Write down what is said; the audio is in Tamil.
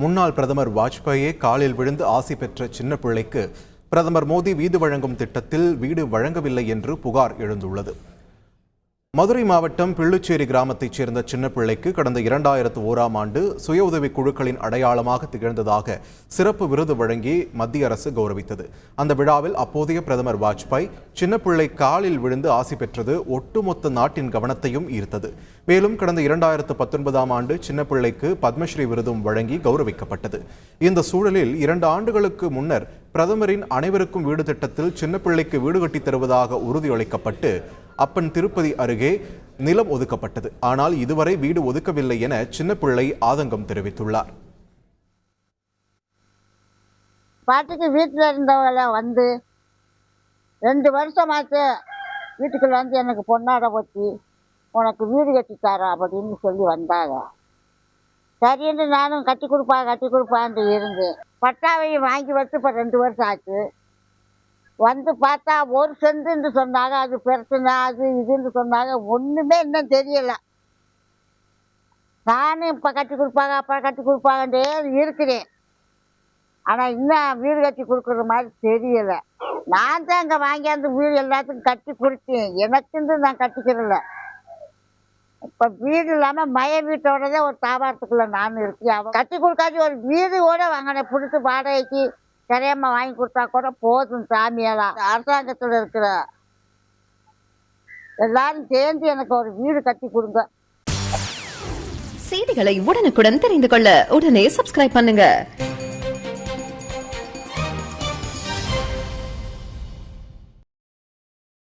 முன்னாள் பிரதமர் வாஜ்பாயே காலில் விழுந்து ஆசி பெற்ற சின்ன பிள்ளைக்கு பிரதமர் மோடி வீடு வழங்கும் திட்டத்தில் வீடு வழங்கவில்லை என்று புகார் எழுந்துள்ளது. மதுரை மாவட்டம் பிள்ளுச்சேரி கிராமத்தைச் சேர்ந்த சின்ன பிள்ளைக்கு கடந்த 2001ஆம் ஆண்டு சுய உதவிக் குழுக்களின் அடையாளமாக திகழ்ந்ததாக சிறப்பு விருது வழங்கி மத்திய அரசு கௌரவித்தது. அந்த விழாவில் அப்போதைய பிரதமர் வாஜ்பாய் சின்ன பிள்ளை காலில் விழுந்து ஆசி பெற்றது ஒட்டுமொத்த நாட்டின் கவனத்தையும் ஈர்த்தது. மேலும் கடந்த 2019ஆம் ஆண்டு சின்ன பிள்ளைக்கு பத்மஸ்ரீ விருதும் வழங்கி கௌரவிக்கப்பட்டது. இந்த சூழலில் 2 ஆண்டுகளுக்கு முன்னர் பிரதமரின் அனைவருக்கும் வீடு திட்டத்தில் சின்ன பிள்ளைக்கு வீடு கட்டித் தருவதாக உறுதியளிக்கப்பட்டு அப்பன் திருப்பதி அருகே நிலம் ஒதுக்கப்பட்டது. ஆனால் இதுவரை வீடு ஒதுக்கவில்லை என சின்ன பிள்ளை ஆதங்கம் தெரிவித்துள்ளார். பாட்டுக்கு வீட்டில் இருந்தவங்கள வந்து 2 வருஷமாச்சு வீட்டுக்குள்ள வந்து எனக்கு பொண்ணாட வச்சு உனக்கு வீடு கட்டித்தாரா அப்படின்னு சொல்லி வந்தாங்க. சரின்னு நானும் கட்டி கொடுப்பான்ட்டு இருந்தேன். பட்டாவையும் வாங்கி வச்சு இப்போ 2 வருஷம் ஆச்சு. வந்து பார்த்தா 1 சென்ட்டுன்னு சொன்னாங்க. அது பிரச்சனை அது இதுன்னு சொன்னாங்க. ஒன்றுமே இன்னும் தெரியலை. நானும் இப்போ கட்டி கொடுப்பாங்க அப்புறம் கட்டி கொடுப்பாங்கன்றே இருக்கிறேன். ஆனால் இன்னும் வீடு கட்டி கொடுக்குற மாதிரி தெரியலை. நான் தான் இங்கே வாங்கியாந்து வீடு எல்லாத்துக்கும் கட்டி கொடுத்தேன். எனக்குன்னு நான் கட்டிக்கிறல. இப்போ வீடு இல்லாமல் மய வீட்டோட தான் ஒரு தாபாரத்துக்குள்ளே நானும் இருக்கேன். அவன் கட்டி கொடுக்காது ஒரு வீடு கூட வாங்கினேன். பிடிச்சி வாடகைக்கு சரியாம வாங்கி கொடுத்தா கூட போதும். சாமியெல்லாம் அரசாங்கத்தில் இருக்கிற எல்லாரும் சேர்ந்து எனக்கு ஒரு வீடு கட்டி கொடுங்க. செய்திகளை உடனுக்குடன் தெரிந்து கொள்ள உடனே சப்ஸ்கிரைப் பண்ணுங்க.